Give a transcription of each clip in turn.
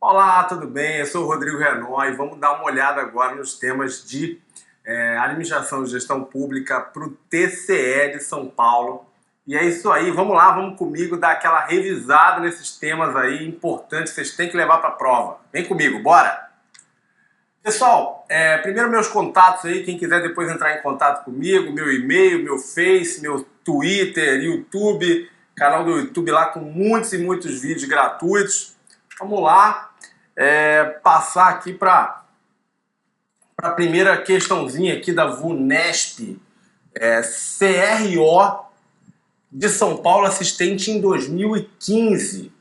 Olá, tudo bem? Eu sou o Rodrigo Renault e vamos dar uma olhada agora nos temas de administração e gestão pública para o TCE de São Paulo. E é isso aí, vamos lá, vamos comigo dar aquela revisada nesses temas aí importantes que vocês têm que levar para a prova. Vem comigo, bora! Pessoal, primeiro meus contatos aí, quem quiser depois entrar em contato comigo, meu e-mail, meu Face, meu Twitter, YouTube, canal do YouTube lá com muitos e muitos vídeos gratuitos. Vamos lá, passar aqui para a primeira questãozinha aqui da VUNESP, CRO de São Paulo, assistente em 2015.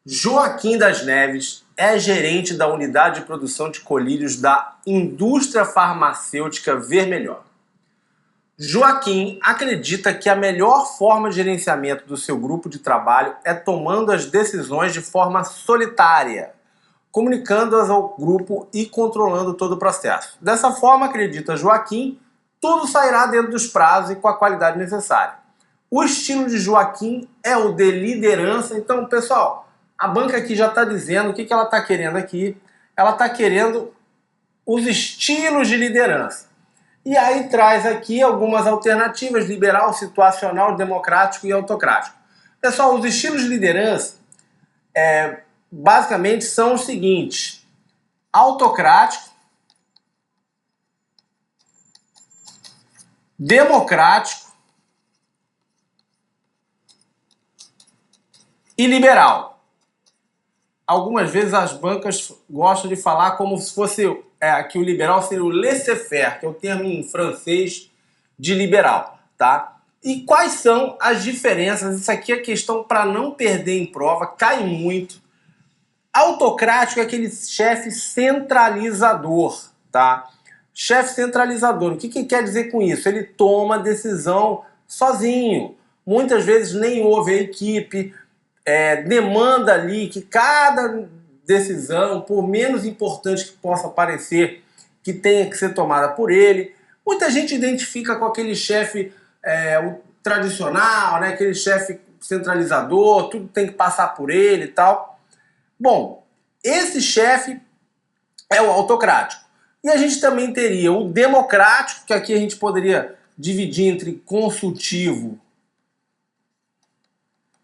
Joaquim das Neves é gerente da unidade de produção de colírios da indústria farmacêutica Vermelhor. Joaquim acredita que a melhor forma de gerenciamento do seu grupo de trabalho é tomando as decisões de forma solitária, comunicando-as ao grupo e controlando todo o processo. Dessa forma, acredita Joaquim, tudo sairá dentro dos prazos e com a qualidade necessária. O estilo de Joaquim é o de liderança. Então, pessoal, a banca aqui já está dizendo o que ela está querendo aqui. Ela está querendo os estilos de liderança. E aí traz aqui algumas alternativas: liberal, situacional, democrático e autocrático. Pessoal, os estilos de liderança basicamente são os seguintes: autocrático, democrático e liberal. Algumas vezes as bancas gostam de falar como se fosse que o liberal seria o laissez-faire, que é o termo em francês de liberal, tá? E quais são as diferenças? Isso aqui é questão para não perder em prova, cai muito. Autocrático é aquele chefe centralizador, tá? Chefe centralizador, o que quer dizer com isso? Ele toma decisão sozinho. Muitas vezes nem ouve a equipe, demanda ali que cada decisão, por menos importante que possa parecer, que tenha que ser tomada por ele. Muita gente identifica com aquele chefe o tradicional, né? Aquele chefe centralizador, tudo tem que passar por ele e tal. Bom, esse chefe é o autocrático. E a gente também teria o democrático, que aqui a gente poderia dividir entre consultivo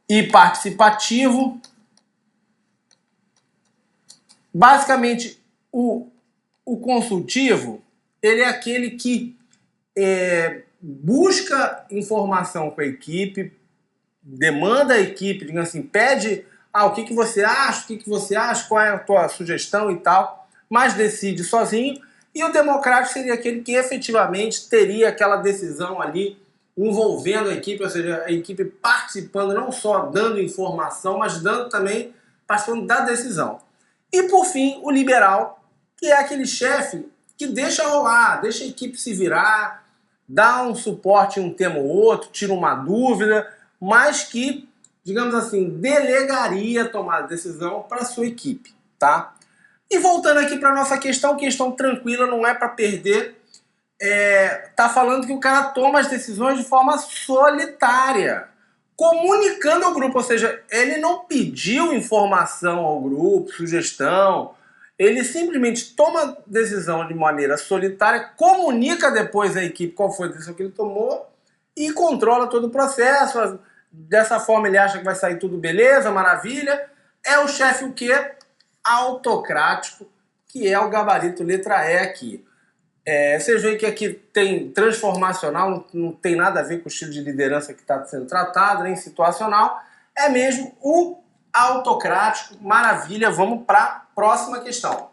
e participativo. Basicamente, o consultivo, ele é aquele que busca informação com a equipe, demanda a equipe, digamos assim, pede o que você acha, qual é a tua sugestão e tal, mas decide sozinho. E o democrático seria aquele que efetivamente teria aquela decisão ali envolvendo a equipe, ou seja, a equipe participando, não só dando informação, mas dando também, participando da decisão. E por fim, o liberal, que é aquele chefe que deixa rolar, deixa a equipe se virar, dá um suporte em um tema ou outro, tira uma dúvida, mas que, digamos assim, delegaria a tomar a decisão para a sua equipe, tá? E voltando aqui para a nossa questão tranquila, não é para perder. Tá falando que o cara toma as decisões de forma solitária, comunicando ao grupo, ou seja, ele não pediu informação ao grupo, sugestão, ele simplesmente toma decisão de maneira solitária, comunica depois à equipe qual foi a decisão que ele tomou e controla todo o processo. Dessa forma ele acha que vai sair tudo beleza, maravilha. É o chefe o quê? Autocrático, que é o gabarito letra E aqui. Vocês veem que aqui tem transformacional, não tem nada a ver com o estilo de liderança que está sendo tratado, nem situacional. É mesmo o autocrático. Maravilha, vamos para a próxima questão.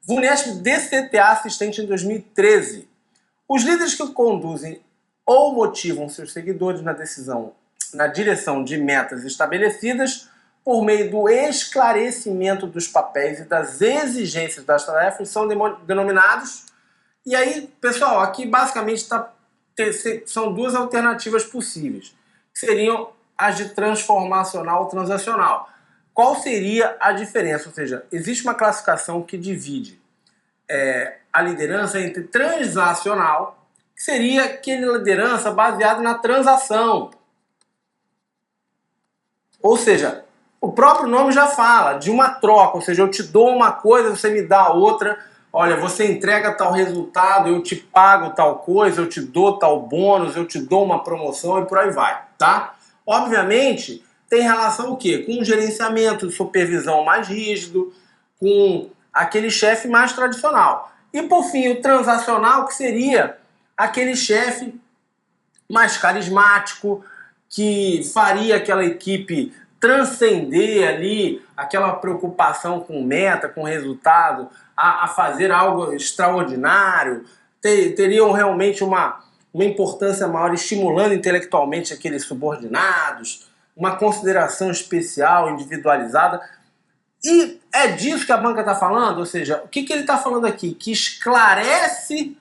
VUNESP DCTA assistente em 2013. Os líderes que conduzem ou motivam seus seguidores na direção de metas estabelecidas por meio do esclarecimento dos papéis e das exigências das tarefas são denominados. E aí, pessoal, aqui basicamente são duas alternativas possíveis, que seriam as de transformacional ou transacional. Qual seria a diferença? Ou seja, existe uma classificação que divide a liderança entre transacional, que seria aquela liderança baseada na transação. Ou seja, O próprio nome já fala de uma troca, ou seja, eu te dou uma coisa, você me dá outra. Olha, você entrega tal resultado, eu te pago tal coisa, eu te dou tal bônus, eu te dou uma promoção e por aí vai, tá? Obviamente, tem relação o quê? Com um gerenciamento, supervisão mais rígido, com aquele chefe mais tradicional. E por fim, o transacional, que seria aquele chefe mais carismático, que faria aquela equipe transcender ali aquela preocupação com meta, com resultado, a fazer algo extraordinário, teriam realmente uma importância maior, estimulando intelectualmente aqueles subordinados, uma consideração especial, individualizada. E é disso que a banca está falando, ou seja, o que ele está falando aqui? Que esclarece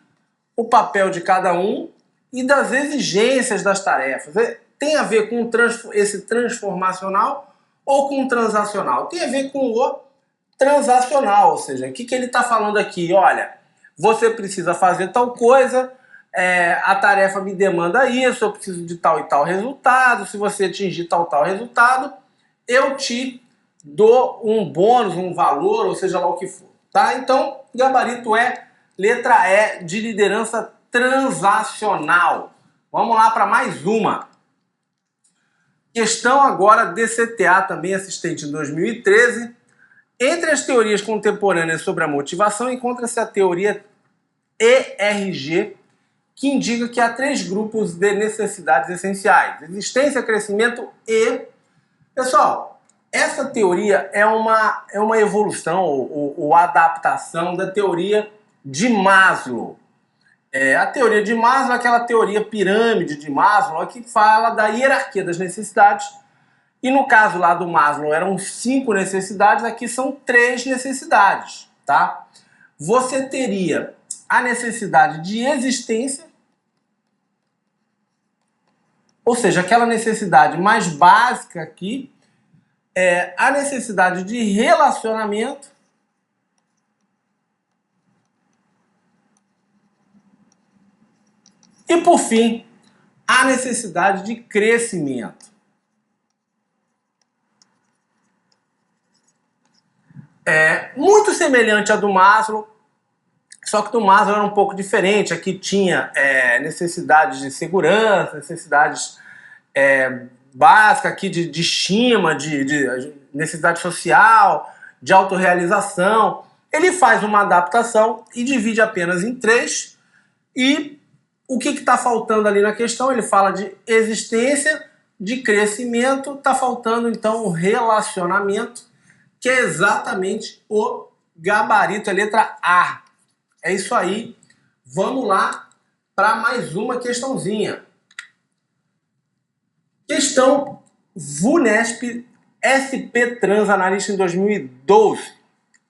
o papel de cada um e das exigências das tarefas. Tem a ver com esse transformacional ou com o transacional? Tem a ver com o transacional, ou seja, o que ele está falando aqui? Olha, você precisa fazer tal coisa, a tarefa me demanda isso, eu preciso de tal e tal resultado, se você atingir tal resultado, eu te dou um bônus, um valor, ou seja lá o que for. Tá? Então, gabarito é letra E de liderança transacional. Vamos lá para mais uma. Questão agora DCTA, também assistente em 2013. Entre as teorias contemporâneas sobre a motivação, encontra-se a teoria ERG, que indica que há 3 grupos de necessidades essenciais: existência, crescimento e... Pessoal, essa teoria é uma evolução ou adaptação da teoria de Maslow. A teoria de Maslow é aquela teoria pirâmide de Maslow que fala da hierarquia das necessidades. E no caso lá do Maslow eram 5 necessidades, aqui são 3 necessidades, tá? Você teria a necessidade de existência, ou seja, aquela necessidade mais básica aqui, a necessidade de relacionamento, e por fim, a necessidade de crescimento. Muito semelhante à do Maslow, só que do Maslow era um pouco diferente. Aqui tinha necessidades de segurança, necessidades básicas aqui de estima, de necessidade social, de autorrealização. Ele faz uma adaptação e divide apenas em 3. E o que está faltando ali na questão? Ele fala de existência, de crescimento, está faltando então o relacionamento, que é exatamente o gabarito, a letra A. É isso aí. Vamos lá para mais uma questãozinha. Questão VUNESP SP Trans, analista em 2012.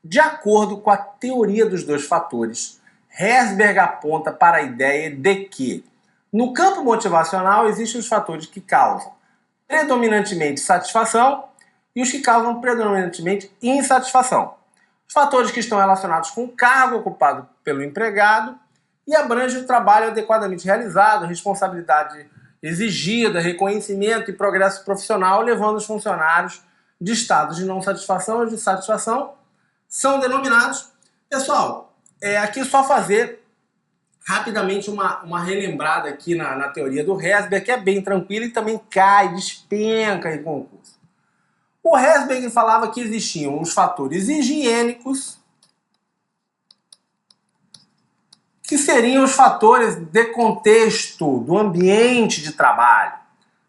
De acordo com a teoria dos 2 fatores, Herzberg aponta para a ideia de que, no campo motivacional, existem os fatores que causam predominantemente satisfação e os que causam predominantemente insatisfação. Os fatores que estão relacionados com o cargo ocupado pelo empregado e abrangem o trabalho adequadamente realizado, responsabilidade exigida, reconhecimento e progresso profissional, levando os funcionários de estados de não satisfação ou de satisfação, são denominados... Pessoal, aqui só fazer rapidamente uma relembrada aqui na teoria do Herzberg, que é bem tranquila e também cai, despenca em concurso. O Herzberg falava que existiam os fatores higiênicos, que seriam os fatores de contexto, do ambiente de trabalho,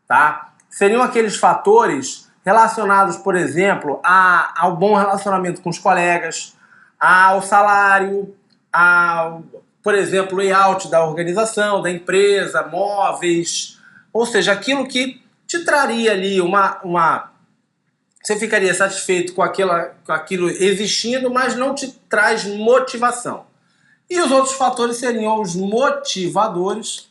tá? Seriam aqueles fatores relacionados, por exemplo, ao bom relacionamento com os colegas, ao salário, por exemplo, layout da organização, da empresa, móveis, ou seja, aquilo que te traria ali você ficaria satisfeito com aquilo existindo, mas não te traz motivação. E os outros fatores seriam os motivadores,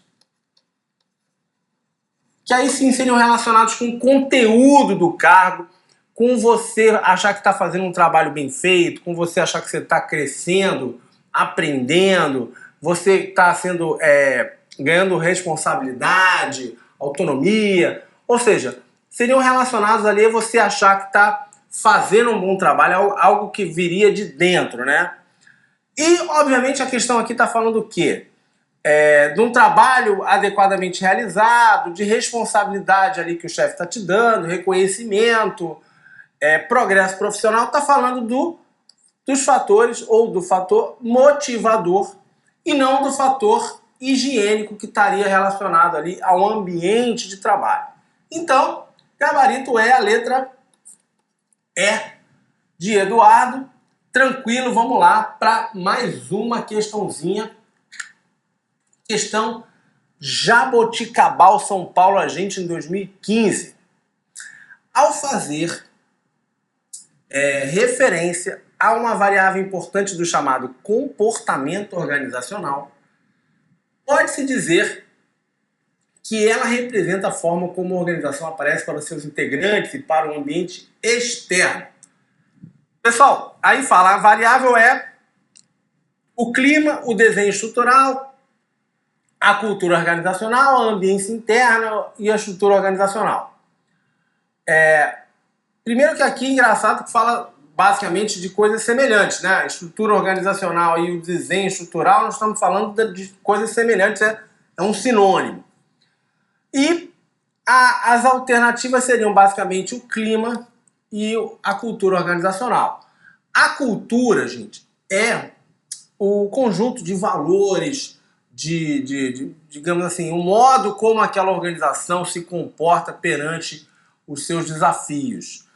que aí sim seriam relacionados com o conteúdo do cargo, com você achar que está fazendo um trabalho bem feito, com você achar que você está crescendo, aprendendo, você está ganhando responsabilidade, autonomia. Ou seja, seriam relacionados ali a você achar que está fazendo um bom trabalho, algo que viria de dentro, né? E, obviamente, a questão aqui está falando o quê? De um trabalho adequadamente realizado, de responsabilidade ali que o chefe está te dando, reconhecimento, progresso profissional, está falando dos fatores ou do fator motivador e não do fator higiênico que estaria relacionado ali ao ambiente de trabalho. Então, gabarito é a letra E de Eduardo. Tranquilo, vamos lá para mais uma questãozinha. Questão Jaboticabal, São Paulo, a gente em 2015. Ao fazer referência a uma variável importante do chamado comportamento organizacional, pode-se dizer que ela representa a forma como a organização aparece para os seus integrantes e para o ambiente externo. Pessoal, aí fala, a variável é o clima, o desenho estrutural, a cultura organizacional, a ambiência interna e a estrutura organizacional. Primeiro que aqui é engraçado que fala basicamente de coisas semelhantes, né? A estrutura organizacional e o desenho estrutural, nós estamos falando de coisas semelhantes, é um sinônimo. E as alternativas seriam basicamente o clima e a cultura organizacional. A cultura, gente, é o conjunto de valores, digamos assim, o modo como aquela organização se comporta perante os seus desafios.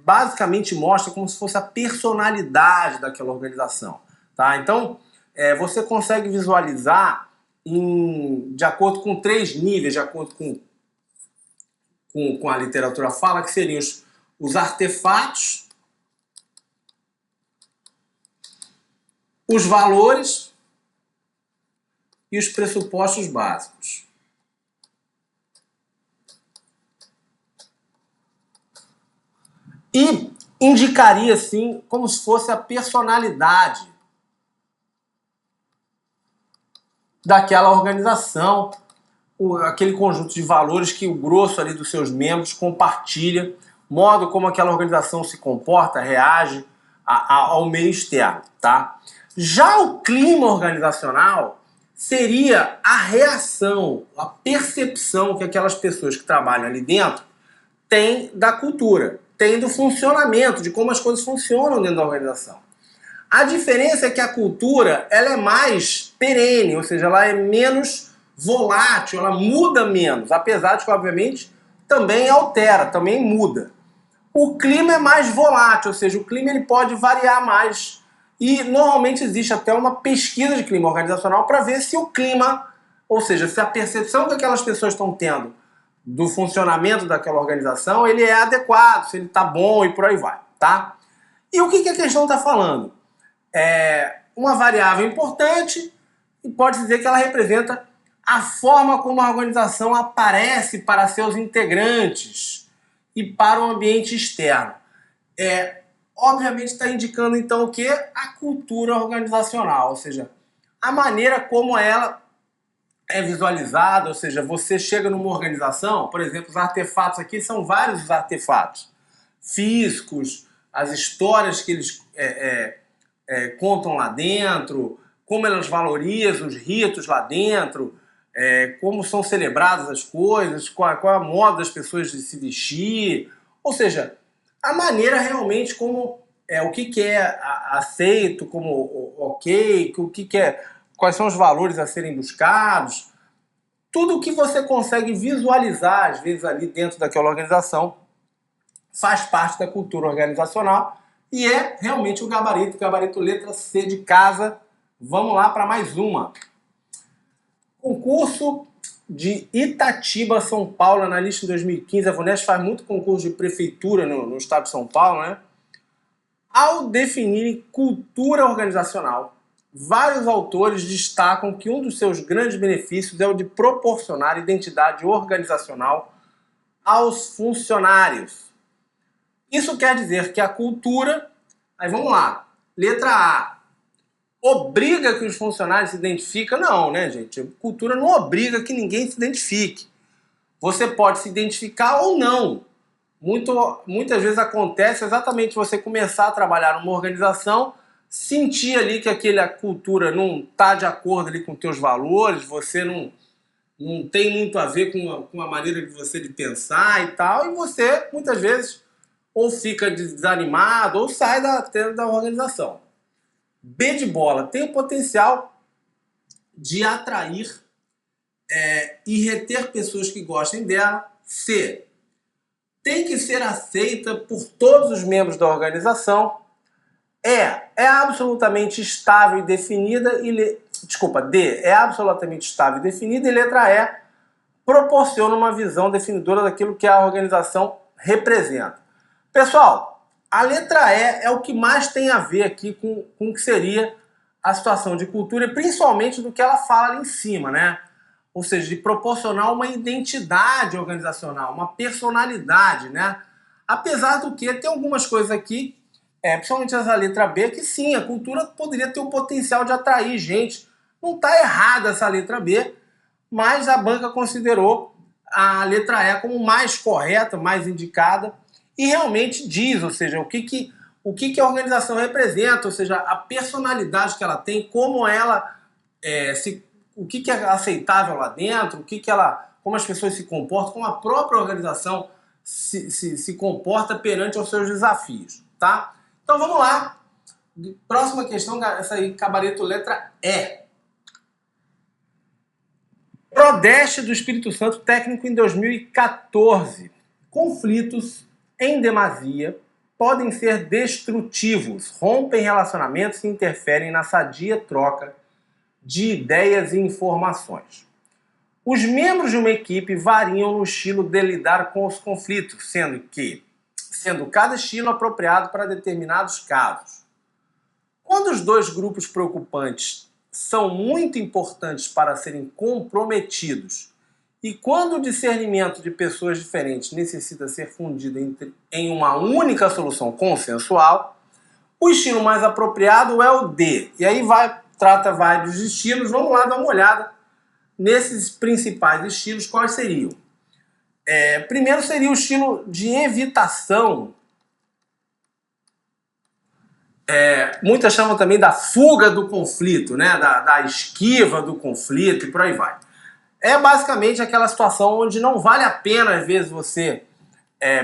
Basicamente mostra como se fosse a personalidade daquela organização. Tá? Então, você consegue visualizar de acordo com 3 níveis, de acordo com a literatura fala, que seriam os artefatos, os valores e os pressupostos básicos. E indicaria, assim, como se fosse a personalidade daquela organização, aquele conjunto de valores que o grosso ali dos seus membros compartilha, modo como aquela organização se comporta, reage ao meio externo, tá? Já o clima organizacional seria a reação, a percepção que aquelas pessoas que trabalham ali dentro têm da cultura, têm do funcionamento, de como as coisas funcionam dentro da organização. A diferença é que a cultura ela é mais perene, ou seja, ela é menos volátil, ela muda menos, apesar de que, obviamente, também altera, também muda. O clima é mais volátil, ou seja, o clima ele pode variar mais. E normalmente existe até uma pesquisa de clima organizacional para ver se o clima, ou seja, se a percepção que aquelas pessoas estão tendo do funcionamento daquela organização, ele é adequado, se ele está bom e por aí vai, tá? E o que a questão está falando? Uma variável importante e pode dizer que ela representa a forma como a organização aparece para seus integrantes e para o ambiente externo. Obviamente está indicando então o que? A cultura organizacional, ou seja, a maneira como ela é visualizada, ou seja, você chega numa organização, por exemplo, os artefatos aqui são vários os artefatos físicos, as histórias que eles contam lá dentro, como elas valorizam os ritos lá dentro, como são celebradas as coisas, qual é a moda das pessoas de se vestir, ou seja, a maneira realmente como o que é aceito como ok, o que é, quais são os valores a serem buscados, tudo o que você consegue visualizar, às vezes, ali dentro daquela organização, faz parte da cultura organizacional e é realmente o gabarito letra C de casa. Vamos lá para mais uma. Concurso de Itatiba, São Paulo, analista em 2015. A VUNESP faz muito concurso de prefeitura no estado de São Paulo, né? Ao definirem cultura organizacional, vários autores destacam que um dos seus grandes benefícios é o de proporcionar identidade organizacional aos funcionários. Isso quer dizer que a cultura, aí vamos lá, letra A, obriga que os funcionários se identifiquem? Não, né, gente? A cultura não obriga que ninguém se identifique. você pode se identificar ou não. Muitas vezes acontece exatamente você começar a trabalhar numa organização, sentir ali que aquela cultura não está de acordo ali com teus valores, você não tem muito a ver com a maneira de você de pensar e tal, e você muitas vezes ou fica desanimado ou sai da organização. B de bola, tem o potencial de atrair e reter pessoas que gostem dela. C, tem que ser aceita por todos os membros da organização. É absolutamente estável e definida. D, é absolutamente estável e definida. E letra E, proporciona uma visão definidora daquilo que a organização representa. Pessoal, a letra E é o que mais tem a ver aqui com o que seria a situação de cultura, e principalmente do que ela fala ali em cima, né? Ou seja, de proporcionar uma identidade organizacional, uma personalidade, né? Apesar do que tem algumas coisas aqui, principalmente essa letra B, que sim, a cultura poderia ter o potencial de atrair gente. Não está errada essa letra B, mas a banca considerou a letra E como mais correta, mais indicada, e realmente diz, ou seja, o que a organização representa, ou seja, a personalidade que ela tem, como ela o que é aceitável lá dentro, como as pessoas se comportam, como a própria organização se comporta perante os seus desafios, tá? Então vamos lá. Próxima questão, essa aí, cabareto letra E. Prodeste do Espírito Santo técnico em 2014. Conflitos em demasia podem ser destrutivos, rompem relacionamentos e interferem na sadia troca de ideias e informações. Os membros de uma equipe variam no estilo de lidar com os conflitos, sendo cada estilo apropriado para determinados casos. Quando os dois grupos preocupantes são muito importantes para serem comprometidos e quando o discernimento de pessoas diferentes necessita ser fundido em uma única solução consensual, o estilo mais apropriado é o D. E aí trata vários estilos. Vamos lá dar uma olhada nesses principais estilos. Quais seriam? Primeiro seria o estilo de evitação. Muitas chamam também da fuga do conflito, né? Da esquiva do conflito e por aí vai. É basicamente aquela situação onde não vale a pena, às vezes, você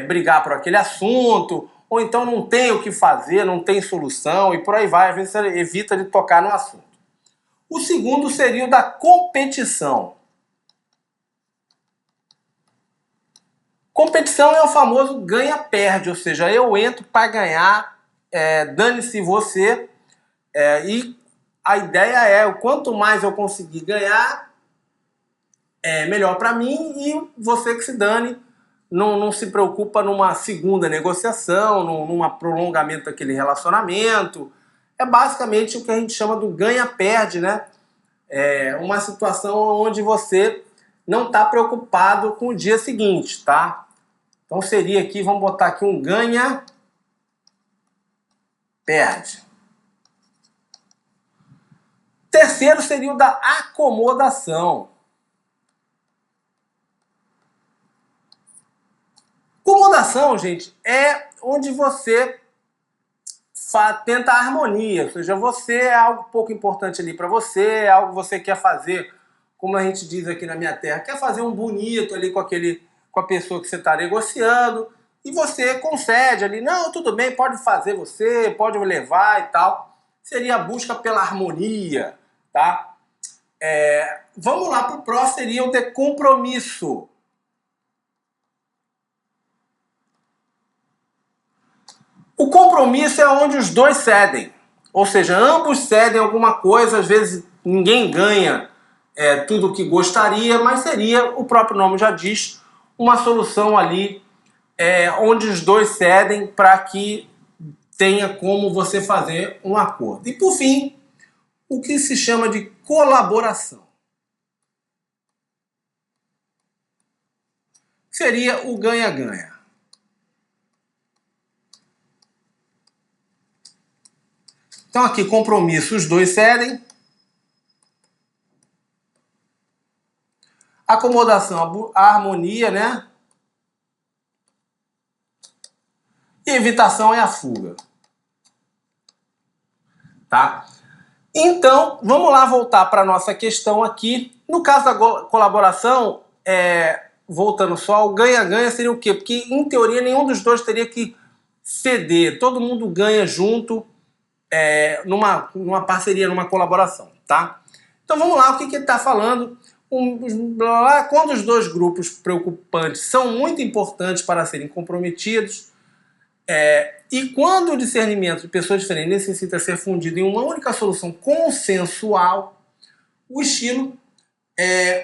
brigar por aquele assunto, ou então não tem o que fazer, não tem solução e por aí vai. Às vezes você evita de tocar no assunto. O segundo seria o da competição. Competição é o famoso ganha-perde, ou seja, eu entro para ganhar, dane-se você, e a ideia é, o quanto mais eu conseguir ganhar, melhor para mim, e você que se dane, não se preocupa numa segunda negociação, num prolongamento daquele relacionamento. É basicamente o que a gente chama do ganha-perde, né? Uma situação onde você não está preocupado com o dia seguinte, tá? Então seria aqui, vamos botar aqui um ganha-perde. Terceiro seria o da acomodação. Acomodação, gente, é onde você tenta a harmonia, ou seja, você é algo pouco importante ali para você, é algo que você quer fazer, como a gente diz aqui na minha terra, quer fazer um bonito ali com a pessoa que você está negociando, e você concede ali, não, tudo bem, pode fazer você, pode levar e tal. Seria a busca pela harmonia, tá? Vamos lá para o próximo, seria o de compromisso. O compromisso é onde os dois cedem, ou seja, ambos cedem alguma coisa, às vezes ninguém ganha tudo o que gostaria, mas seria, o próprio nome já diz, uma solução ali onde os dois cedem para que tenha como você fazer um acordo. E por fim, o que se chama de colaboração. Seria o ganha-ganha. Então aqui, compromisso, os dois cedem. acomodação, a harmonia, né? E evitação é a fuga. Tá? Então, vamos lá voltar para a nossa questão aqui. No caso da colaboração, voltando só, o ganha-ganha seria o quê? Porque, em teoria, nenhum dos dois teria que ceder. Todo mundo ganha junto numa parceria, numa colaboração, tá? Então, vamos lá, o que ele está falando? Quando os dois grupos preocupantes são muito importantes para serem comprometidos, e quando o discernimento de pessoas diferentes necessita ser fundido em uma única solução consensual, o estilo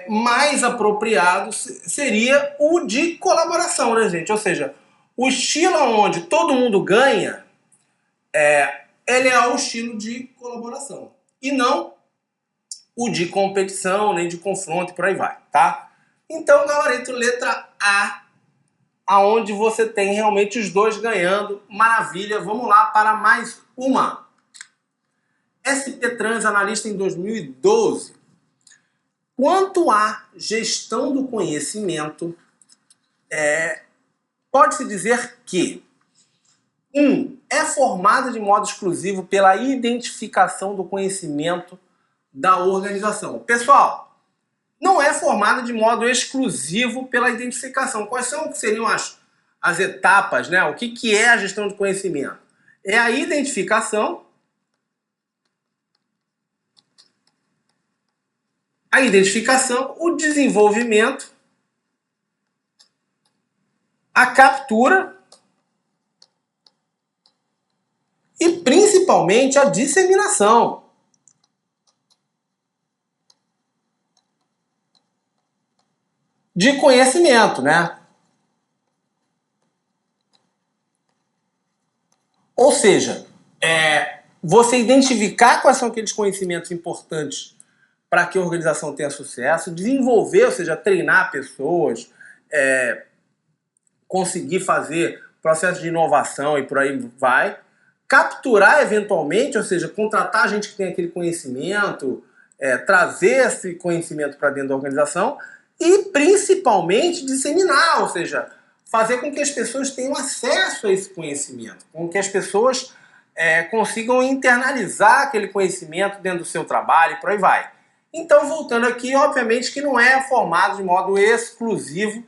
mais apropriado seria o de colaboração, né, gente? Ou seja, o estilo onde todo mundo ganha, ele é o estilo de colaboração. E não o de competição, nem de confronto e por aí vai, tá? Então, gabarito letra A, aonde você tem realmente os dois ganhando. Maravilha, vamos lá para mais uma. SP Trans, analista em 2012. Quanto à gestão do conhecimento, pode-se dizer que 1. É formada de modo exclusivo pela identificação do conhecimento da organização. Pessoal, não é formada de modo exclusivo pela identificação. Quais seriam as etapas, né? O que é a gestão de conhecimento? É a identificação, o desenvolvimento, a captura e principalmente a disseminação. De conhecimento, né? Ou seja, você identificar quais são aqueles conhecimentos importantes para que a organização tenha sucesso, desenvolver, ou seja, treinar pessoas, conseguir fazer processo de inovação e por aí vai, capturar eventualmente, ou seja, contratar gente que tem aquele conhecimento, trazer esse conhecimento para dentro da organização e principalmente disseminar, ou seja, fazer com que as pessoas tenham acesso a esse conhecimento, com que as pessoas consigam internalizar aquele conhecimento dentro do seu trabalho e por aí vai. Então, voltando aqui, obviamente que não é formado de modo exclusivo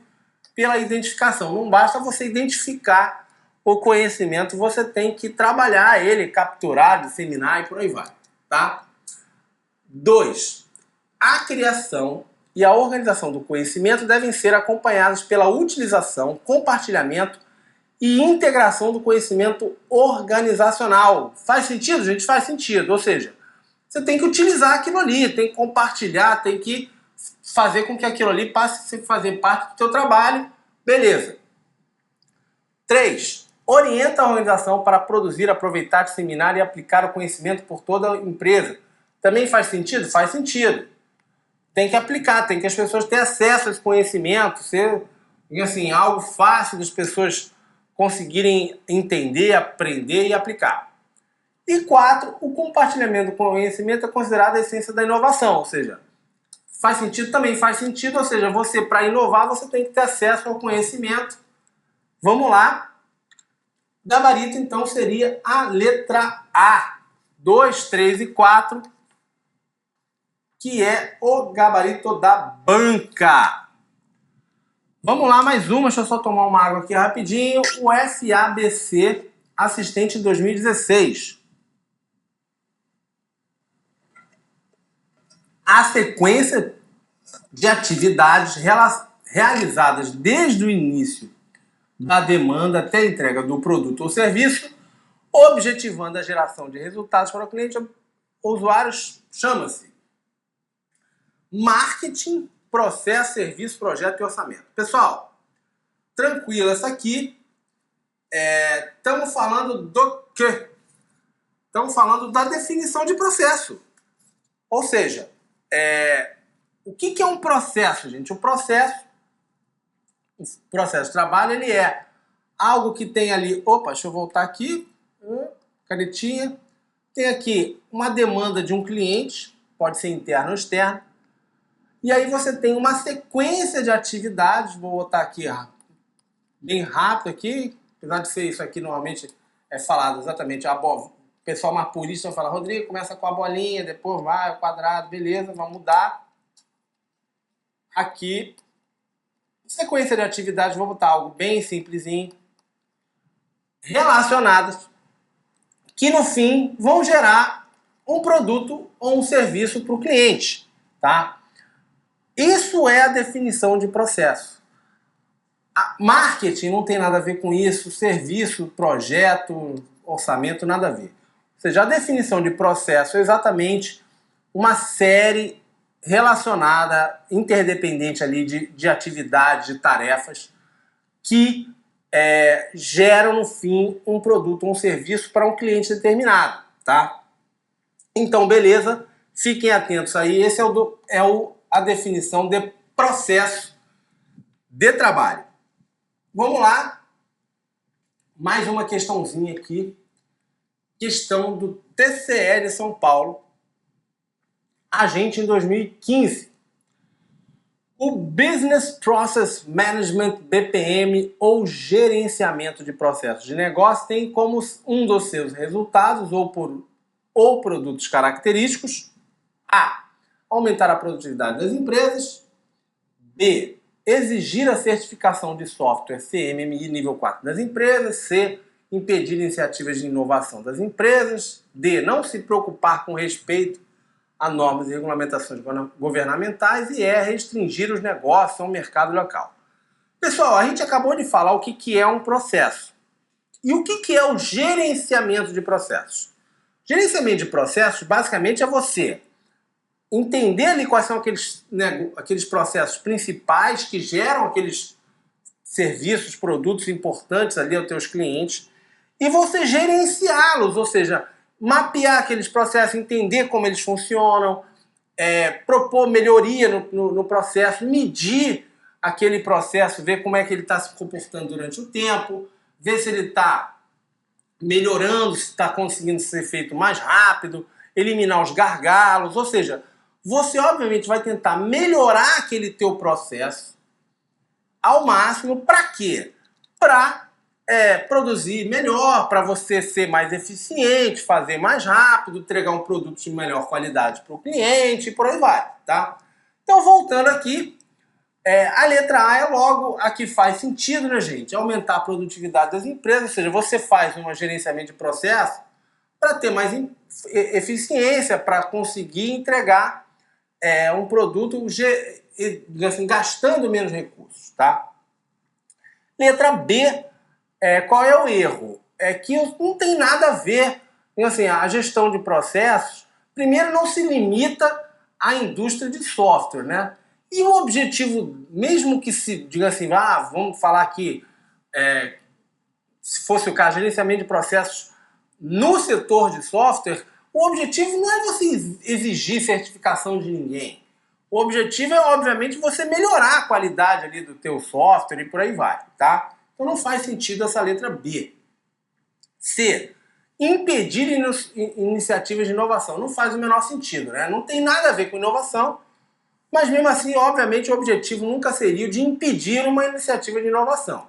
pela identificação. Não basta você identificar o conhecimento, você tem que trabalhar ele, capturar, disseminar e por aí vai. Tá? 2. A criação e a organização do conhecimento devem ser acompanhadas pela utilização, compartilhamento e integração do conhecimento organizacional. Faz sentido, gente? Faz sentido. Ou seja, você tem que utilizar aquilo ali, tem que compartilhar, tem que fazer com que aquilo ali passe a fazer parte do seu trabalho. Beleza. 3. Orienta a organização para produzir, aproveitar, disseminar e aplicar o conhecimento por toda a empresa. Também faz sentido? Faz sentido. Tem que aplicar, tem que as pessoas terem acesso a esse conhecimento, ser assim, algo fácil das pessoas conseguirem entender, aprender e aplicar. E 4, o compartilhamento do conhecimento é considerado a essência da inovação, ou seja, faz sentido? Também faz sentido, ou seja, você para inovar você tem que ter acesso ao conhecimento. Vamos lá. Gabarito então seria a letra A. 2, 3 e 4, que é o gabarito da banca. Vamos lá, mais uma. Deixa eu só tomar uma água aqui rapidinho. O FABC, assistente em 2016. A sequência de atividades realizadas desde o início da demanda até a entrega do produto ou serviço, objetivando a geração de resultados para o cliente ou usuários, chama-se marketing, processo, serviço, projeto e orçamento. Pessoal, tranquilo, essa aqui estamos falando do quê? Estamos falando da definição de processo. Ou seja, o que é um processo, gente? O processo de trabalho, ele é algo que tem ali... Opa, deixa eu voltar aqui. Canetinha. Tem aqui uma demanda de um cliente, pode ser interno ou externo, E aí você tem uma sequência de atividades, vou botar aqui bem rápido aqui, apesar de ser isso aqui normalmente é falado exatamente, o pessoal mais purista fala, Rodrigo, começa com a bolinha, depois vai o quadrado, beleza, vamos mudar. Aqui, sequência de atividades, vou botar algo bem simplesinho, relacionadas, que no fim vão gerar um produto ou um serviço para o cliente, tá? Isso é a definição de processo. Marketing não tem nada a ver com isso, serviço, projeto, orçamento, nada a ver. Ou seja, a definição de processo é exatamente uma série relacionada, interdependente ali de atividades, de tarefas, que geram no fim um produto ou um serviço para um cliente determinado, tá? Então, beleza, fiquem atentos aí, esse é a definição de processo de trabalho. Vamos lá, mais uma questãozinha aqui, questão do TCE de São Paulo, agente em 2015. O Business Process Management, BPM, ou gerenciamento de processos de negócio, tem como um dos seus resultados ou produtos característicos A. Aumentar a produtividade das empresas. B. Exigir a certificação de software CMMI nível 4 das empresas. C. Impedir iniciativas de inovação das empresas. D. Não se preocupar com respeito a normas e regulamentações governamentais. E E. Restringir os negócios ao mercado local. Pessoal, a gente acabou de falar o que é um processo. E o que é o gerenciamento de processos? Gerenciamento de processos, basicamente, é você entender ali quais são aqueles processos principais que geram aqueles serviços, produtos importantes ali aos teus clientes e você gerenciá-los, ou seja, mapear aqueles processos, entender como eles funcionam, propor melhoria no processo, medir aquele processo, ver como é que ele está se comportando durante o tempo, ver se ele está melhorando, se está conseguindo ser feito mais rápido, eliminar os gargalos, ou seja, você obviamente vai tentar melhorar aquele teu processo ao máximo. Para quê? Para produzir melhor, para você ser mais eficiente, fazer mais rápido, entregar um produto de melhor qualidade para o cliente e por aí vai, tá? Então, voltando aqui, a letra A é logo a que faz sentido, né, gente? Aumentar a produtividade das empresas, ou seja, você faz um gerenciamento de processo para ter mais eficiência, para conseguir entregar um produto assim, gastando menos recursos, tá? Letra B, qual é o erro? É que não tem nada a ver, assim, a gestão de processos, primeiro não se limita à indústria de software, né? E o objetivo, mesmo que se diga assim, vamos falar aqui, se fosse o caso, gerenciamento de processos no setor de software, o objetivo não é você exigir certificação de ninguém. O objetivo é, obviamente, você melhorar a qualidade ali do teu software e por aí vai, tá? Então não faz sentido essa letra B. C. Impedir iniciativas de inovação. Não faz o menor sentido, né? Não tem nada a ver com inovação, mas mesmo assim, obviamente, o objetivo nunca seria o de impedir uma iniciativa de inovação.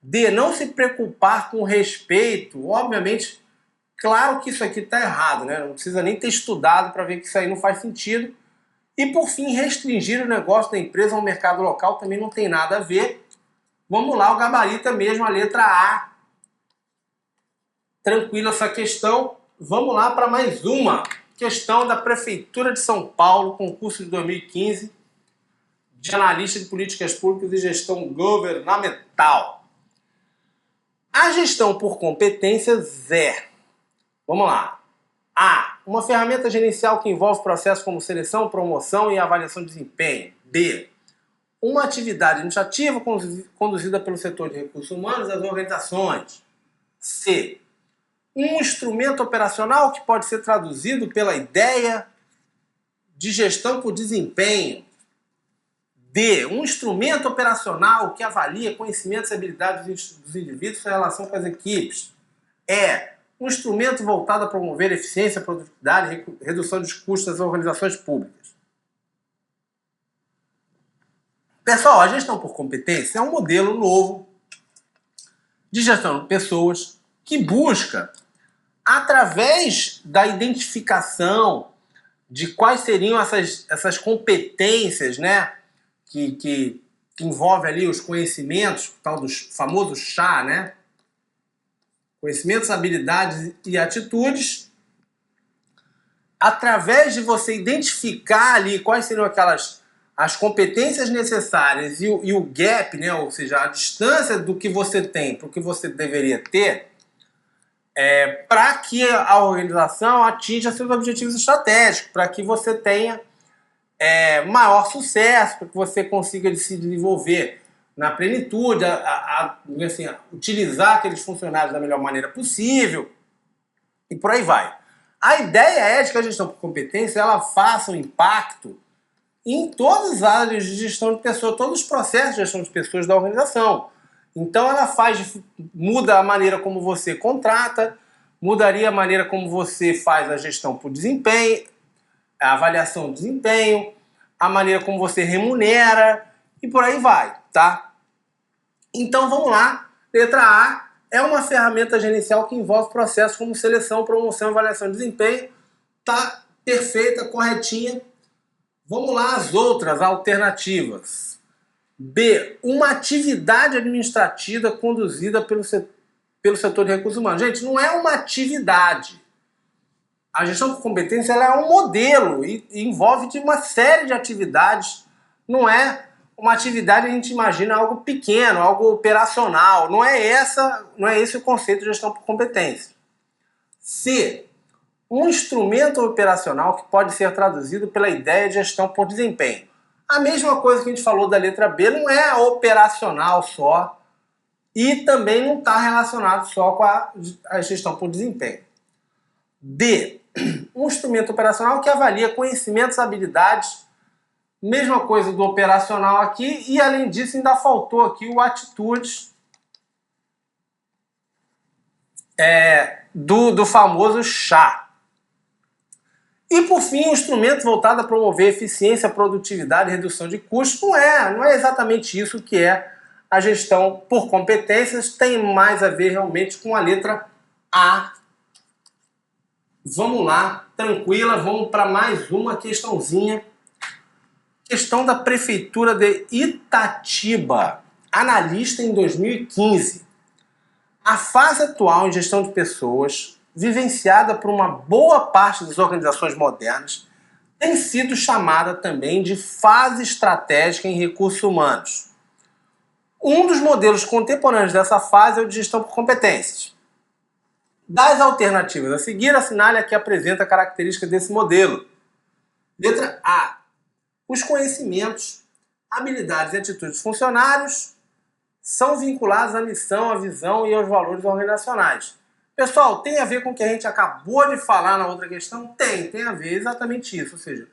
D. Não se preocupar com respeito. Obviamente, claro que isso aqui está errado, né? Não precisa nem ter estudado para ver que isso aí não faz sentido. E, por fim, restringir o negócio da empresa ao mercado local também não tem nada a ver. Vamos lá, o gabarito é mesmo a letra A. Tranquila essa questão. Vamos lá para mais uma. Questão da Prefeitura de São Paulo, concurso de 2015, de analista de políticas públicas e gestão governamental. A gestão por competências é... Vamos lá. A. Uma ferramenta gerencial que envolve processos como seleção, promoção e avaliação de desempenho. B. Uma atividade administrativa conduzida pelo setor de recursos humanos das organizações. C. Um instrumento operacional que pode ser traduzido pela ideia de gestão por desempenho. D. Um instrumento operacional que avalia conhecimentos e habilidades dos indivíduos em relação com as equipes. E. Um instrumento voltado a promover eficiência, produtividade e redução dos custos das organizações públicas. Pessoal, a gestão por competência é um modelo novo de gestão de pessoas que busca, através da identificação de quais seriam essas competências, né, que envolve ali os conhecimentos, o tal dos famosos chá, né? Conhecimentos, habilidades e atitudes. Através de você identificar ali quais seriam as competências necessárias e o gap, né? Ou seja, a distância do que você tem para o que você deveria ter, para que a organização atinja seus objetivos estratégicos, para que você tenha maior sucesso, para que você consiga se desenvolver na plenitude, assim, utilizar aqueles funcionários da melhor maneira possível e por aí vai. A ideia é de que a gestão por competência ela faça um impacto em todas as áreas de gestão de pessoas, todos os processos de gestão de pessoas da organização. Então ela muda a maneira como você contrata, mudaria a maneira como você faz a gestão por desempenho, a avaliação de desempenho, a maneira como você remunera e por aí vai, tá? Então vamos lá. Letra A é uma ferramenta gerencial que envolve processos como seleção, promoção e avaliação de desempenho. Tá perfeita, corretinha. Vamos lá as outras alternativas. B, uma atividade administrativa conduzida pelo setor de recursos humanos. Gente, não é uma atividade. A gestão por competência ela é um modelo e envolve de uma série de atividades. Não é uma atividade que a gente imagina algo pequeno, algo operacional. Não é esse o conceito de gestão por competência. C, um instrumento operacional que pode ser traduzido pela ideia de gestão por desempenho. A mesma coisa que a gente falou da letra B, não é operacional só e também não está relacionado só com a gestão por desempenho. D, um instrumento operacional que avalia conhecimentos, habilidades, mesma coisa do operacional aqui, e além disso ainda faltou aqui o atitudes do famoso chá. E por fim, um instrumento voltado a promover eficiência, produtividade e redução de custos. Não é exatamente isso que é a gestão por competências, tem mais a ver realmente com a letra A. Vamos lá, tranquila, vamos para mais uma questãozinha. Questão da Prefeitura de Itatiba, analista em 2015. A fase atual em gestão de pessoas, vivenciada por uma boa parte das organizações modernas, tem sido chamada também de fase estratégica em recursos humanos. Um dos modelos contemporâneos dessa fase é o de gestão por competências. Das alternativas a seguir, assinale a que apresenta a característica desse modelo. Letra A. Os conhecimentos, habilidades e atitudes dos funcionários são vinculados à missão, à visão e aos valores organizacionais. Pessoal, tem a ver com o que a gente acabou de falar na outra questão? Tem a ver, exatamente isso. Ou seja,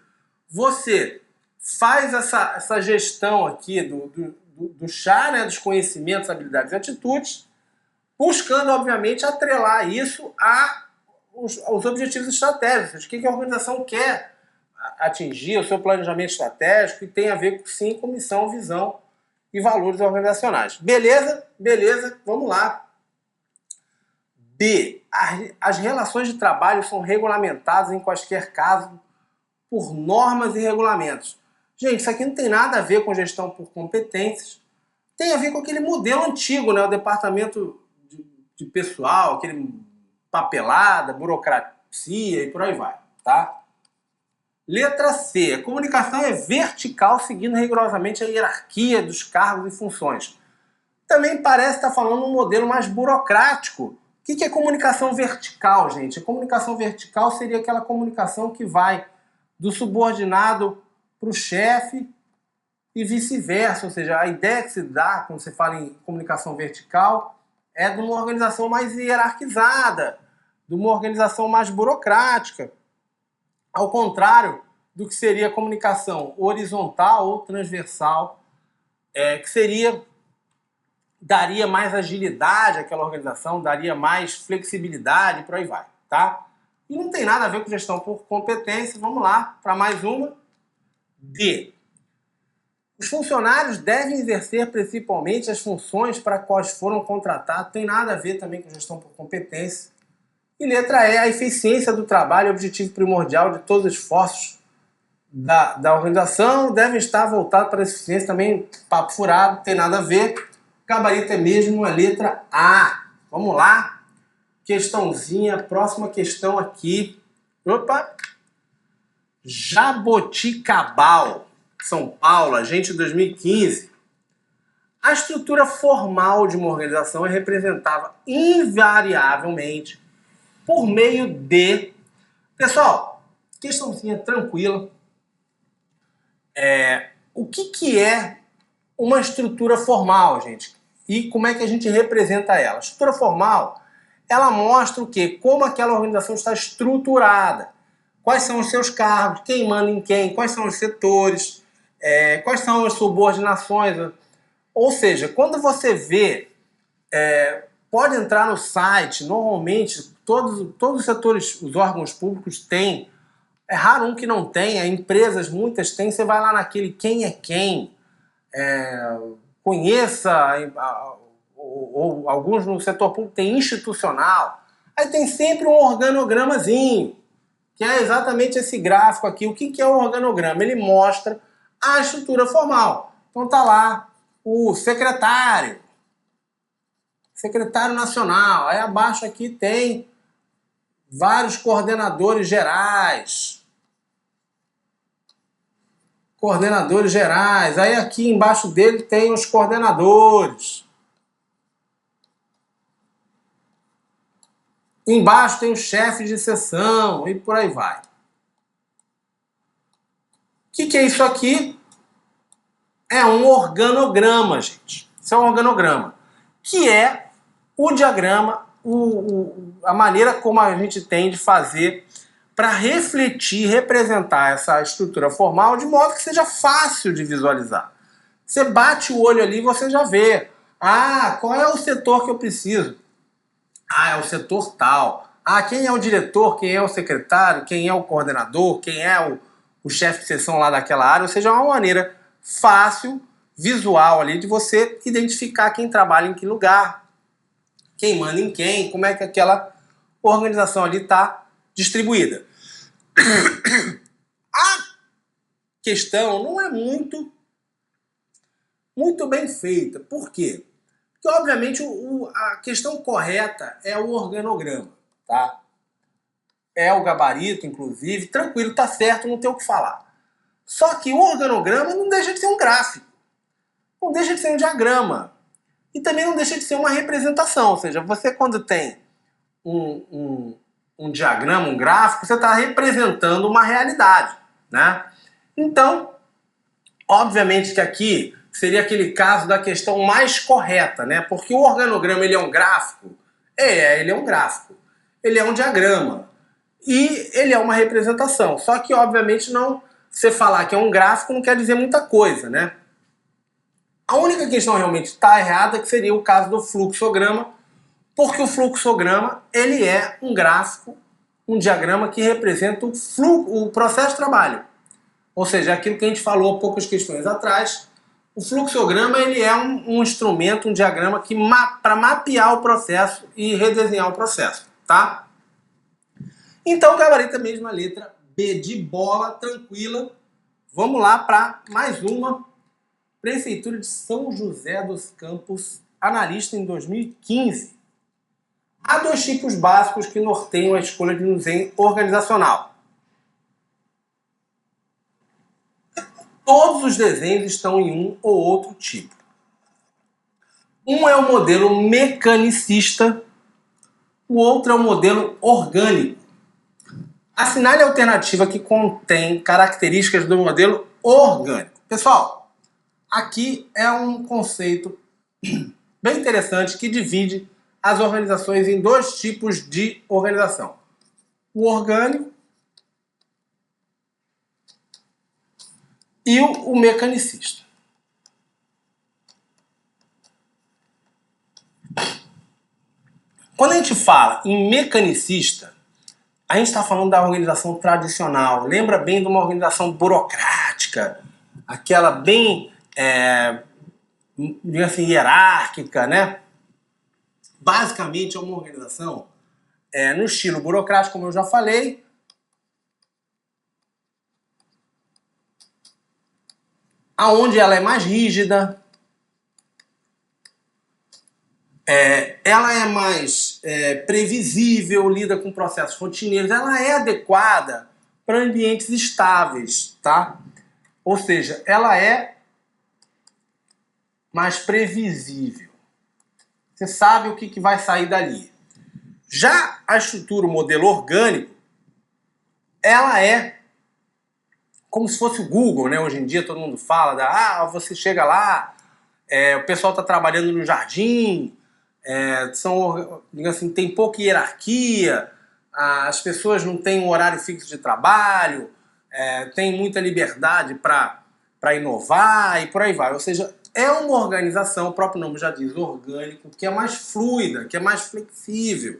você faz essa gestão aqui do chá, né, dos conhecimentos, habilidades e atitudes, buscando, obviamente, atrelar isso aos objetivos estratégicos. O que a organização quer atingir, o seu planejamento estratégico, e tem a ver, sim, com missão, visão e valores organizacionais. Beleza? Beleza, vamos lá. B. As relações de trabalho são regulamentadas em quaisquer casos por normas e regulamentos. Gente, isso aqui não tem nada a ver com gestão por competências. Tem a ver com aquele modelo antigo, né? O departamento de pessoal, aquele papelada, burocracia e por aí vai, tá? Letra C. A comunicação é vertical, seguindo rigorosamente a hierarquia dos cargos e funções. Também parece estar falando um modelo mais burocrático. O que é comunicação vertical, gente? A comunicação vertical seria aquela comunicação que vai do subordinado para o chefe e vice-versa. Ou seja, a ideia que se dá quando você fala em comunicação vertical é de uma organização mais hierarquizada, de uma organização mais burocrática. Ao contrário do que seria a comunicação horizontal ou transversal, que daria mais agilidade àquela organização, daria mais flexibilidade e por aí vai, tá? E não tem nada a ver com gestão por competência. Vamos lá para mais uma. D. Os funcionários devem exercer principalmente as funções para quais foram contratados. Tem nada a ver também com gestão por competência. E letra E, a eficiência do trabalho é o objetivo primordial de todos os esforços da organização. Devem estar voltados para a eficiência também, papo furado, tem nada a ver. Gabarito é mesmo a letra A. Vamos lá. Questãozinha, próxima questão aqui. Opa! Jaboticabal, São Paulo, agente 2015. A estrutura formal de uma organização é representada invariavelmente por meio de... Pessoal, questãozinha tranquila. O que é uma estrutura formal, gente? E como é que a gente representa ela? A estrutura formal, ela mostra o quê? Como aquela organização está estruturada. Quais são os seus cargos, quem manda em quem, quais são os setores, quais são as subordinações. Ou seja, quando você vê, pode entrar no site, normalmente todos os setores, os órgãos públicos têm, é raro um que não tenha, empresas muitas têm, você vai lá naquele quem é quem, conheça, ou alguns no setor público tem institucional, aí tem sempre um organogramazinho, que é exatamente esse gráfico aqui. O que é o organograma? Ele mostra a estrutura formal. Então tá lá o secretário nacional. Aí abaixo aqui tem vários coordenadores gerais. Aí aqui embaixo dele tem os coordenadores. Embaixo tem os chefes de seção e por aí vai. O que é isso aqui? É um organograma, gente. Isso é um organograma. Que é o diagrama, a maneira como a gente tem de fazer para refletir, representar essa estrutura formal de modo que seja fácil de visualizar. Você bate o olho ali e você já vê. Qual é o setor que eu preciso? É o setor tal. Quem é o diretor, quem é o secretário, quem é o coordenador, quem é o chefe de seção lá daquela área. Ou seja, é uma maneira fácil, visual ali, de você identificar quem trabalha em que lugar, quem manda em quem, como é que aquela organização ali está distribuída. A questão não é muito bem feita. Por quê? Porque, obviamente, a questão correta é o organograma, tá? É o gabarito, inclusive. Tranquilo, tá certo, não tem o que falar. Só que o organograma não deixa de ser um gráfico. Não deixa de ser um diagrama. E também não deixa de ser uma representação. Ou seja, você quando tem um diagrama, um gráfico, você está representando uma realidade, né? Então, obviamente que aqui seria aquele caso da questão mais correta, né? Porque o organograma, ele é um gráfico? Ele é um gráfico. Ele é um diagrama. E ele é uma representação. Só que, obviamente, não... Você falar que é um gráfico não quer dizer muita coisa, né? A única questão realmente está errada que seria o caso do fluxograma, porque o fluxograma, ele é um gráfico, um diagrama que representa o processo de trabalho. Ou seja, aquilo que a gente falou poucas questões atrás, o fluxograma, ele é um instrumento, um diagrama que para mapear o processo e redesenhar o processo, tá? Então, o gabarito é mesmo a letra B de bola, tranquila. Vamos lá para mais uma. Prefeitura de São José dos Campos, analista em 2015. Há dois tipos básicos que norteiam a escolha de um desenho organizacional. Todos os desenhos estão em um ou outro tipo. Um é o modelo mecanicista, o outro é o modelo orgânico. Assinale a alternativa que contém características do modelo orgânico. Pessoal, aqui é um conceito bem interessante que divide as organizações em dois tipos de organização. O orgânico e o mecanicista. Quando a gente fala em mecanicista, a gente está falando da organização tradicional. Lembra bem de uma organização burocrática, aquela bem assim, hierárquica, né? Basicamente é uma organização no estilo burocrático, como eu já falei, aonde ela é mais rígida, ela é mais previsível, lida com processos rotineiros, ela é adequada para ambientes estáveis, tá? Ou seja, ela é mais previsível. Você sabe o que vai sair dali. Já a estrutura, o modelo orgânico, ela é como se fosse o Google, né? Hoje em dia todo mundo fala você chega lá, o pessoal está trabalhando no jardim, digamos assim, tem pouca hierarquia, as pessoas não têm um horário fixo de trabalho, tem muita liberdade para inovar e por aí vai. Ou seja, é uma organização, o próprio nome já diz, orgânico, que é mais fluida, que é mais flexível,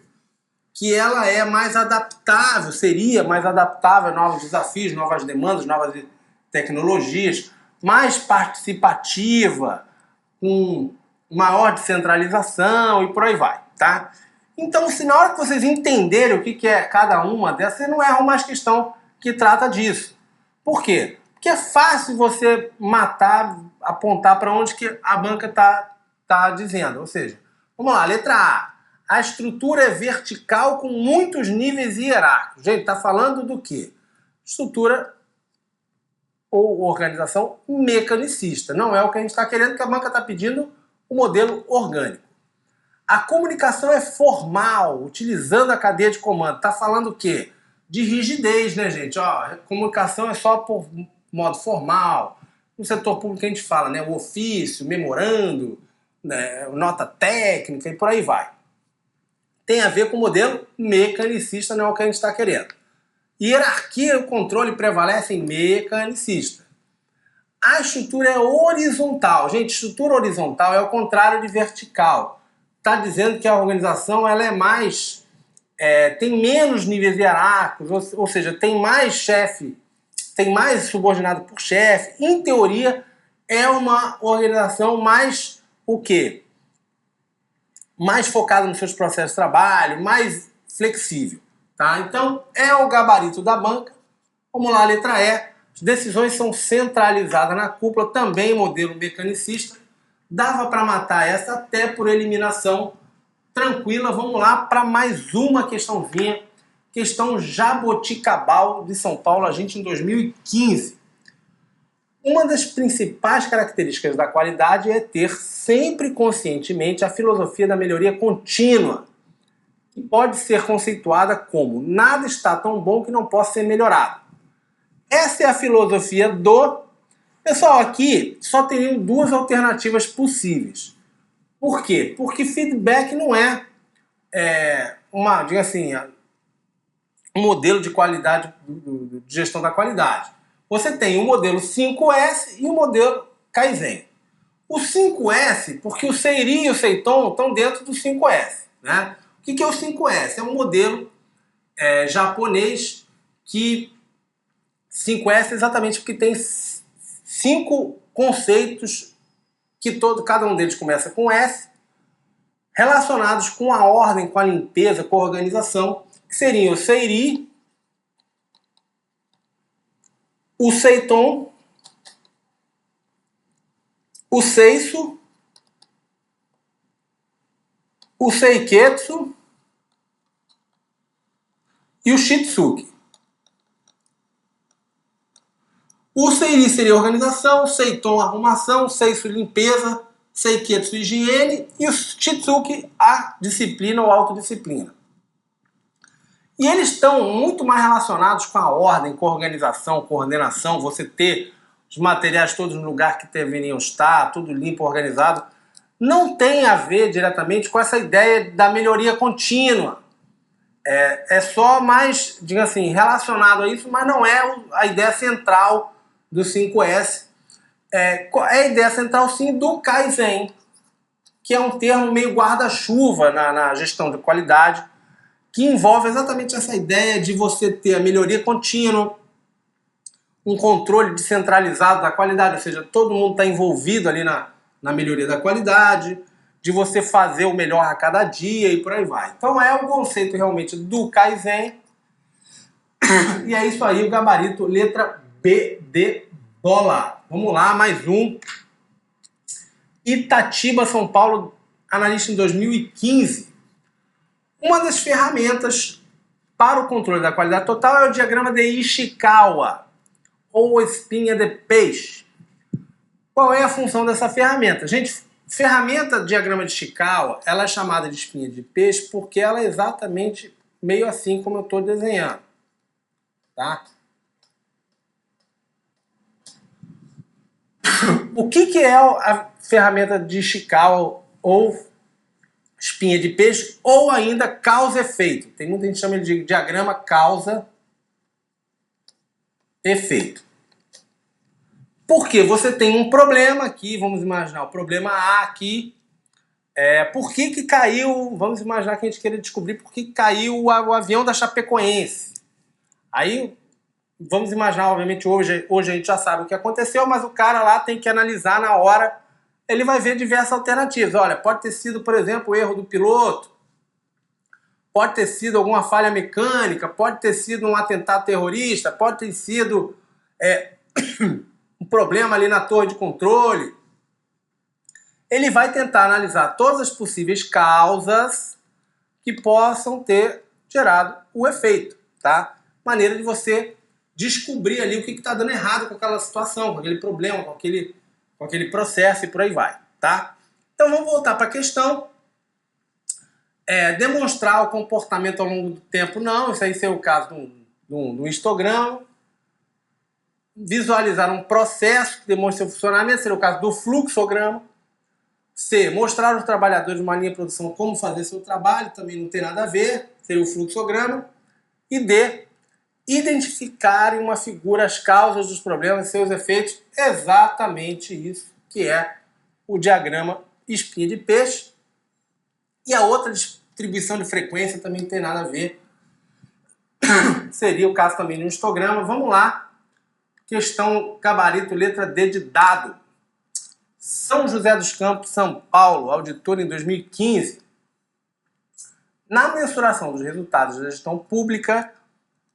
que ela é mais adaptável, seria mais adaptável a novos desafios, novas demandas, novas tecnologias, mais participativa, com maior descentralização e por aí vai, tá? Então, se na hora que vocês entenderem o que é cada uma dessas, vocês não erram mais questão que trata disso. Por quê? Porque é fácil você apontar para onde que a banca tá dizendo. Ou seja, vamos lá, letra A. A estrutura é vertical com muitos níveis hierárquicos. Gente, está falando do quê? Estrutura ou organização mecanicista. Não é o que a gente está querendo, que a banca está pedindo o modelo orgânico. A comunicação é formal, utilizando a cadeia de comando. Está falando o quê? De rigidez, né, gente? Comunicação é só por modo formal. No setor público a gente fala, né? O ofício, memorando, né, nota técnica e por aí vai. Tem a ver com o modelo mecanicista, não é o que a gente está querendo. Hierarquia e o controle prevalecem mecanicista. A estrutura é horizontal. Gente, estrutura horizontal é o contrário de vertical. Está dizendo que a organização ela é mais... tem menos níveis hierárquicos, ou seja, tem mais chefe, tem mais subordinado por chefe. Em teoria, é uma organização mais o quê? Mais focada nos seus processos de trabalho, mais flexível. Tá? Então, é o gabarito da banca. Vamos lá, letra E. As decisões são centralizadas na cúpula, também modelo mecanicista. Dava para matar essa até por eliminação tranquila. Vamos lá para mais uma questãozinha. Questão Jaboticabal de São Paulo, a gente em 2015. Uma das principais características da qualidade é ter sempre conscientemente a filosofia da melhoria contínua, que pode ser conceituada como nada está tão bom que não possa ser melhorado. Essa é a filosofia do... Pessoal, aqui só teriam duas alternativas possíveis. Por quê? Porque feedback não diga assim, um modelo de qualidade, de gestão da qualidade. Você tem o modelo 5S e o modelo Kaizen. O 5S, porque o Seiri e o Seiton estão dentro do 5S. Né? O que é o 5S? É um modelo japonês que... 5S exatamente porque tem 5 conceitos que cada um deles começa com S, relacionados com a ordem, com a limpeza, com a organização, que seriam o Seiri, o Seiton, o Seiso, o Seiketsu e o Shitsuki. O Seiri seria organização, o Seiton arrumação, o Seiso limpeza, Seiketsu higiene e o Shitsuki a disciplina ou autodisciplina. E eles estão muito mais relacionados com a ordem, com a organização, coordenação, você ter os materiais todos no lugar que deveriam estar, tudo limpo, organizado. Não tem a ver diretamente com essa ideia da melhoria contínua. É só mais, diga assim, relacionado a isso, mas não é a ideia central do 5S. É a ideia central, sim, do Kaizen, que é um termo meio guarda-chuva na gestão de qualidade, que envolve exatamente essa ideia de você ter a melhoria contínua, um controle descentralizado da qualidade, ou seja, todo mundo está envolvido ali na melhoria da qualidade, de você fazer o melhor a cada dia e por aí vai. Então é o conceito realmente do Kaizen. E é isso aí, o gabarito, letra B de bola. Vamos lá, mais um. Itatiba, São Paulo, analista em 2015. Uma das ferramentas para o controle da qualidade total é o diagrama de Ishikawa, ou espinha de peixe. Qual é a função dessa ferramenta? Gente, ferramenta diagrama de Ishikawa, ela é chamada de espinha de peixe porque ela é exatamente meio assim como eu estou desenhando. Tá? O que é a ferramenta de Ishikawa ou espinha de peixe ou ainda causa-efeito? Tem muita gente que chama de diagrama causa-efeito. Porque você tem um problema aqui, vamos imaginar o problema A aqui. Por que caiu, vamos imaginar que a gente queira descobrir por que caiu o avião da Chapecoense. Aí, vamos imaginar, obviamente, hoje a gente já sabe o que aconteceu, mas o cara lá tem que analisar na hora, ele vai ver diversas alternativas. Olha, pode ter sido, por exemplo, o erro do piloto, pode ter sido alguma falha mecânica, pode ter sido um atentado terrorista, pode ter sido um problema ali na torre de controle. Ele vai tentar analisar todas as possíveis causas que possam ter gerado o efeito, tá? Maneira de você descobrir ali o que está dando errado com aquela situação, com aquele problema, com aquele processo e por aí vai, tá? Então vamos voltar para a questão. Demonstrar o comportamento ao longo do tempo, não. Isso aí seria o caso do histograma. Visualizar um processo que demonstra seu funcionamento, seria o caso do fluxograma. C. Mostrar aos trabalhadores de uma linha de produção como fazer seu trabalho, também não tem nada a ver, seria o fluxograma. E D. Identificar em uma figura as causas dos problemas e seus efeitos, exatamente isso que é o diagrama espinha de peixe. E a outra distribuição de frequência também não tem nada a ver, seria o caso também de um histograma. Vamos lá, questão gabarito, letra D de dado. São José dos Campos, São Paulo, auditor em 2015. Na mensuração dos resultados da gestão pública,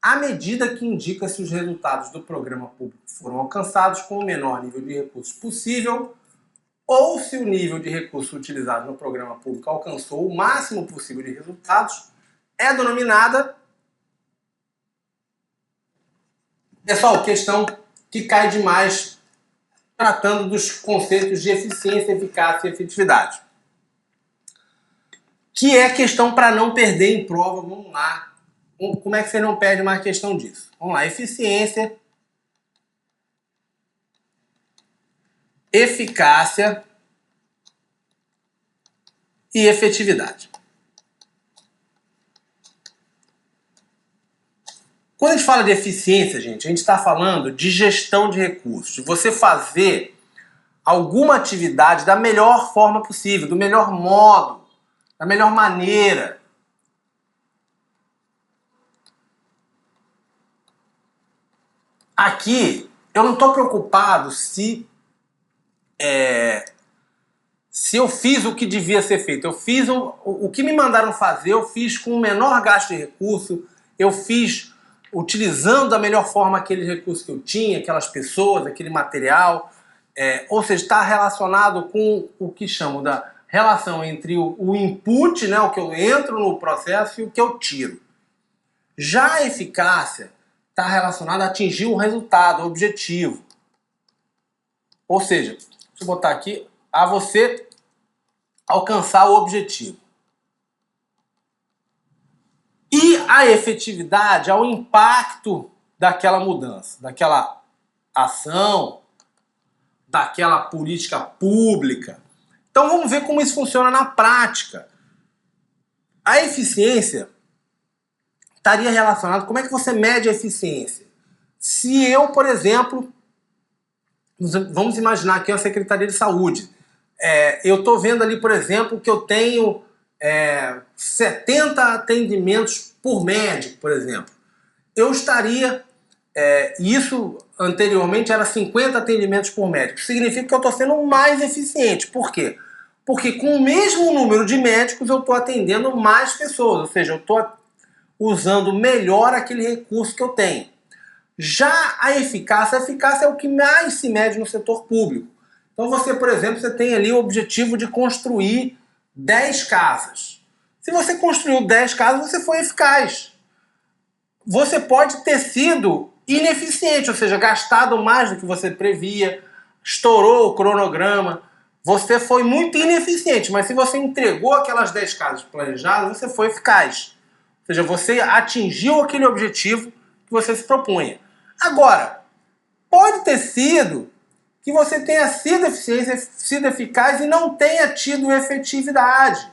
a medida que indica se os resultados do programa público foram alcançados com o menor nível de recursos possível ou se o nível de recursos utilizado no programa público alcançou o máximo possível de resultados, é denominada... Pessoal, questão que cai demais tratando dos conceitos de eficiência, eficácia e efetividade. Que é questão para não perder em prova. Vamos lá. Como é que você não perde mais questão disso? Vamos lá. Eficiência, eficácia e efetividade. Quando a gente fala de eficiência, gente, a gente está falando de gestão de recursos, de você fazer alguma atividade da melhor forma possível, do melhor modo, da melhor maneira. Aqui, eu não estou preocupado se eu fiz o que devia ser feito. Eu fiz o que me mandaram fazer, eu fiz com o menor gasto de recurso, eu fiz utilizando da melhor forma aqueles recursos que eu tinha, aquelas pessoas, aquele material. Ou seja, está relacionado com o que chamo da relação entre o input, né, o que eu entro no processo, e o que eu tiro. Já a eficácia está relacionada a atingir o resultado, o objetivo. Ou seja, deixa eu botar aqui, a você alcançar o objetivo. E a efetividade ao impacto daquela mudança, daquela ação, daquela política pública. Então vamos ver como isso funciona na prática. A eficiência estaria relacionada, como é que você mede a eficiência? Se eu, por exemplo, vamos imaginar aqui a Secretaria de Saúde, eu estou vendo ali, por exemplo, que eu tenho 70 atendimentos por médico, por exemplo. Eu estaria Isso anteriormente era 50 atendimentos por médico. Significa que eu estou sendo mais eficiente. Por quê? Porque com o mesmo número de médicos eu estou atendendo mais pessoas. Ou seja, eu estou usando melhor aquele recurso que eu tenho. Já a eficácia é o que mais se mede no setor público. Então você, por exemplo, você tem ali o objetivo de construir 10 casas. Se você construiu 10 casas, você foi eficaz. Você pode ter sido ineficiente, ou seja, gastado mais do que você previa, estourou o cronograma, você foi muito ineficiente, mas se você entregou aquelas 10 casas planejadas, você foi eficaz. Ou seja, você atingiu aquele objetivo que você se propunha. Agora, pode ter sido que você tenha sido eficaz e não tenha tido efetividade.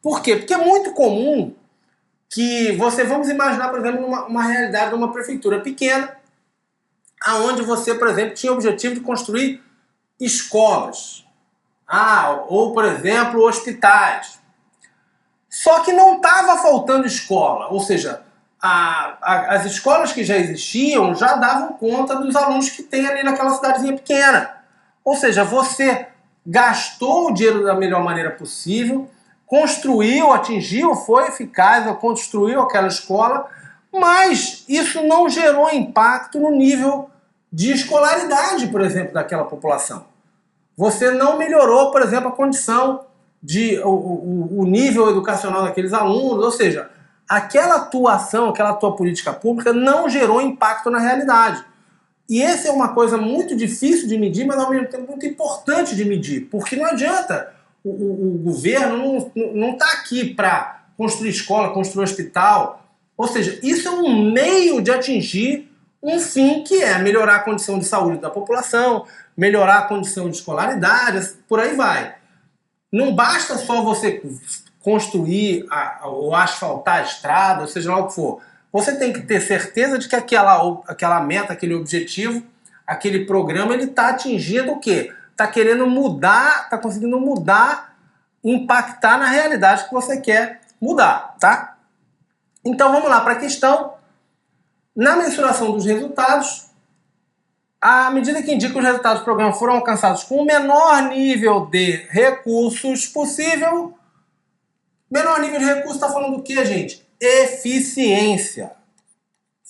Por quê? Porque é muito comum que vamos imaginar, por exemplo, uma realidade de uma prefeitura pequena, aonde você, por exemplo, tinha o objetivo de construir escolas, ou, por exemplo, hospitais. Só que não estava faltando escola, ou seja, as escolas que já existiam já davam conta dos alunos que tem ali naquela cidadezinha pequena. Ou seja, você gastou o dinheiro da melhor maneira possível, construiu, atingiu, foi eficaz, construiu aquela escola, mas isso não gerou impacto no nível de escolaridade, por exemplo, daquela população. Você não melhorou, por exemplo, a condição o nível educacional daqueles alunos, ou seja, aquela tua política pública não gerou impacto na realidade. E essa é uma coisa muito difícil de medir, mas ao mesmo tempo muito importante de medir, porque não adianta o governo não está aqui para construir escola, construir hospital, ou seja, isso é um meio de atingir um fim que é melhorar a condição de saúde da população, melhorar a condição de escolaridade, por aí vai. Não basta só você construir ou asfaltar a estrada, ou seja lá o que for. Você tem que ter certeza de que aquela meta, aquele objetivo, aquele programa, ele está atingindo o quê? Está querendo mudar, está conseguindo mudar, impactar na realidade que você quer mudar, tá? Então vamos lá para a questão. Na mensuração dos resultados, à medida que indica os resultados do programa foram alcançados com o menor nível de recursos possível. Menor nível de recursos está falando do que, gente? Eficiência.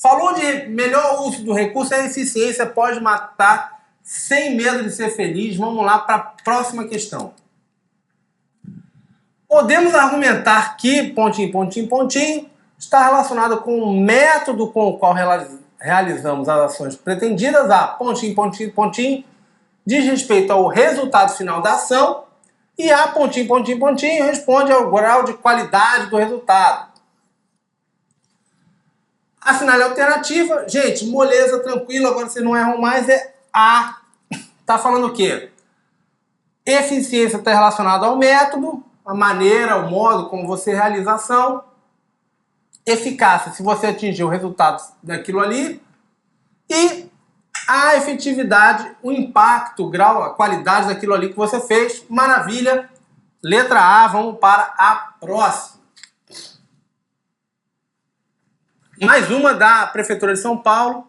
Falou de melhor uso do recurso, a eficiência pode matar sem medo de ser feliz. Vamos lá para a próxima questão. Podemos argumentar que, pontinho, pontinho, pontinho, está relacionado com o método com o qual realizamos as ações pretendidas, pontinho, pontinho, pontinho, diz respeito ao resultado final da ação, e pontinho, pontinho, pontinho, responde ao grau de qualidade do resultado. A final alternativa, gente, moleza, tranquilo, agora vocês não erram mais, é A. Está falando o quê? Eficiência está relacionada ao método, a maneira, o modo como você realiza a ação. Eficácia, se você atingir o resultado daquilo ali. E a efetividade, o impacto, o grau, a qualidade daquilo ali que você fez. Maravilha. Letra A, vamos para a próxima. Mais uma da Prefeitura de São Paulo.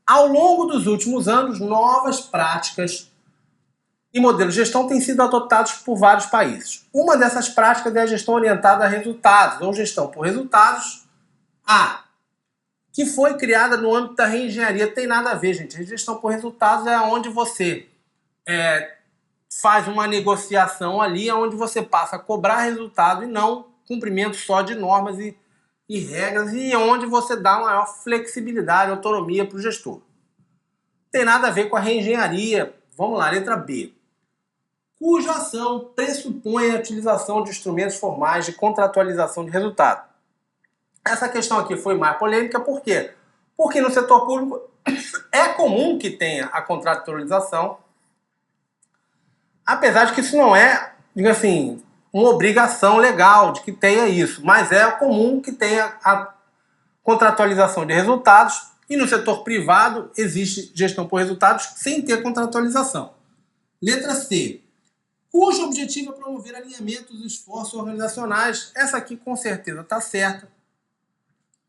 Ao longo dos últimos anos, novas práticas e modelos de gestão têm sido adotados por vários países. Uma dessas práticas é a gestão orientada a resultados, ou gestão por resultados, que foi criada no âmbito da reengenharia. Tem nada a ver, gente. A gestão por resultados é onde você faz uma negociação ali, onde você passa a cobrar resultado e não cumprimento só de normas e regras, e onde você dá maior flexibilidade, autonomia para o gestor. Tem nada a ver com a reengenharia. Vamos lá, letra B. Cuja ação pressupõe a utilização de instrumentos formais de contratualização de resultado. Essa questão aqui foi mais polêmica, por quê? Porque no setor público é comum que tenha a contratualização, apesar de que isso não é, diga assim, uma obrigação legal de que tenha isso, mas é comum que tenha a contratualização de resultados, e no setor privado existe gestão por resultados sem ter contratualização. Letra C. Cujo objetivo é promover alinhamento dos esforços organizacionais. Essa aqui com certeza está certa.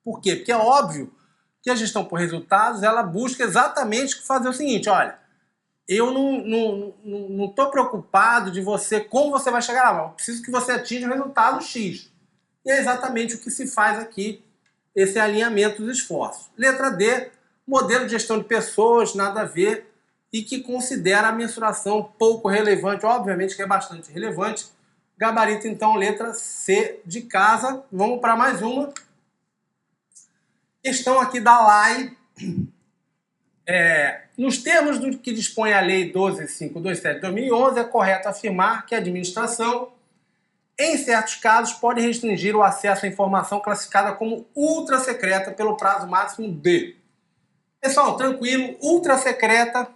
Por quê? Porque é óbvio que a gestão por resultados, ela busca exatamente fazer o seguinte, olha, eu não estou preocupado de você, como você vai chegar lá, mas eu preciso que você atinja o resultado X. E é exatamente o que se faz aqui, esse alinhamento dos esforços. Letra D, modelo de gestão de pessoas, nada a ver, e que considera a mensuração pouco relevante, obviamente que é bastante relevante. Gabarito, então, letra C de casa. Vamos para mais uma. Questão aqui da LAI. Nos termos do que dispõe a Lei 12.527 de 2011, é correto afirmar que a administração, em certos casos, pode restringir o acesso à informação classificada como ultra secreta pelo prazo máximo de... Pessoal, tranquilo, ultra secreta,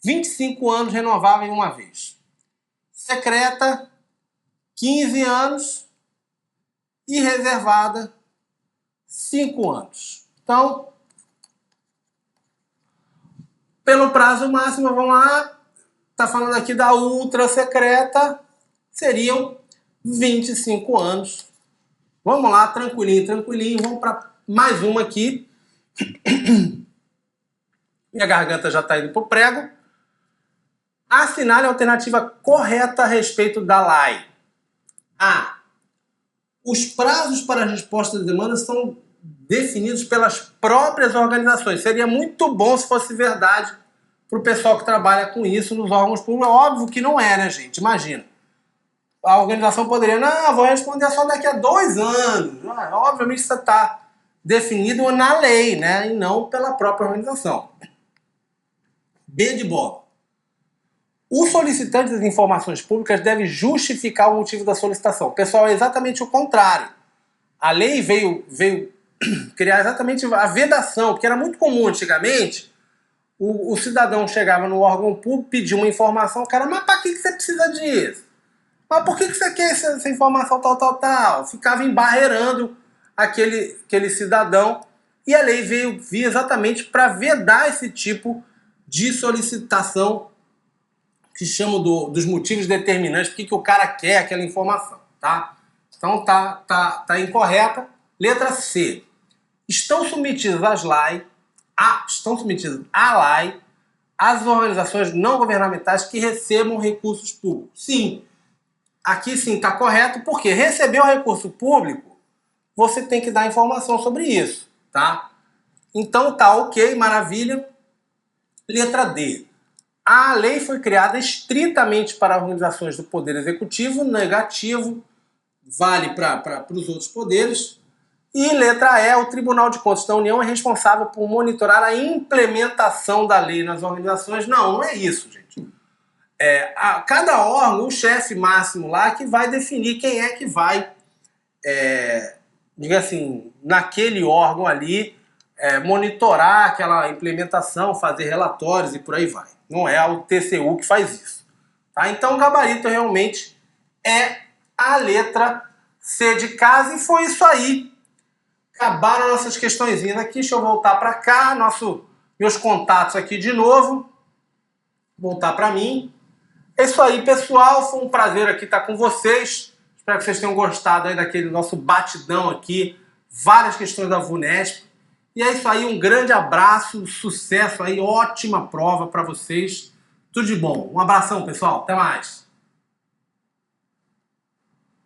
25 anos renovável uma vez. Secreta, 15 anos e reservada, 5 anos. Então, pelo prazo máximo, vamos lá, está falando aqui da ultra secreta, seriam 25 anos. Vamos lá, tranquilinho, tranquilinho, vamos para mais uma aqui. Minha garganta já está indo para o prego. Assinale a alternativa correta a respeito da LAI. A. Os prazos para a resposta de demandas são definidos pelas próprias organizações. Seria muito bom se fosse verdade para o pessoal que trabalha com isso nos órgãos públicos. Óbvio que não é, né, gente? Imagina. A organização poderia, não, vou responder só daqui a 2 anos. Obviamente isso está definido na lei, né? E não pela própria organização. B de bola. O solicitante das informações públicas deve justificar o motivo da solicitação. Pessoal, é exatamente o contrário. A lei veio criar exatamente a vedação, porque era muito comum antigamente, o cidadão chegava no órgão público, pedia uma informação, o cara, mas para que você precisa disso? Mas por que você quer essa informação tal? Ficava embarreirando aquele cidadão, e a lei veio exatamente para vedar esse tipo de solicitação, que chamam dos motivos determinantes, porque que o cara quer aquela informação, tá? Então tá incorreta. Letra C. Estão submetidas à LAI as organizações não governamentais que recebam recursos públicos. Sim, aqui sim está correto, porque recebeu recurso público, você tem que dar informação sobre isso, tá? Então tá ok, maravilha. Letra D. A lei foi criada estritamente para organizações do Poder Executivo, negativo, vale para os outros poderes. E letra E, o Tribunal de Contas da União é responsável por monitorar a implementação da lei nas organizações. Não é isso, gente. Cada órgão, o chefe máximo lá, que vai definir quem é que vai, diga assim, naquele órgão ali, monitorar aquela implementação, fazer relatórios e por aí vai. Não é o TCU que faz isso. Tá? Então o gabarito realmente é a letra C de casa e foi isso aí. Acabaram nossas questõezinhas aqui. Deixa eu voltar para cá, meus contatos aqui de novo. Voltar para mim. É isso aí, pessoal. Foi um prazer aqui estar com vocês. Espero que vocês tenham gostado aí daquele nosso batidão aqui. Várias questões da VUNESP. E é isso aí, um grande abraço, sucesso aí, ótima prova para vocês. Tudo de bom. Um abração, pessoal. Até mais.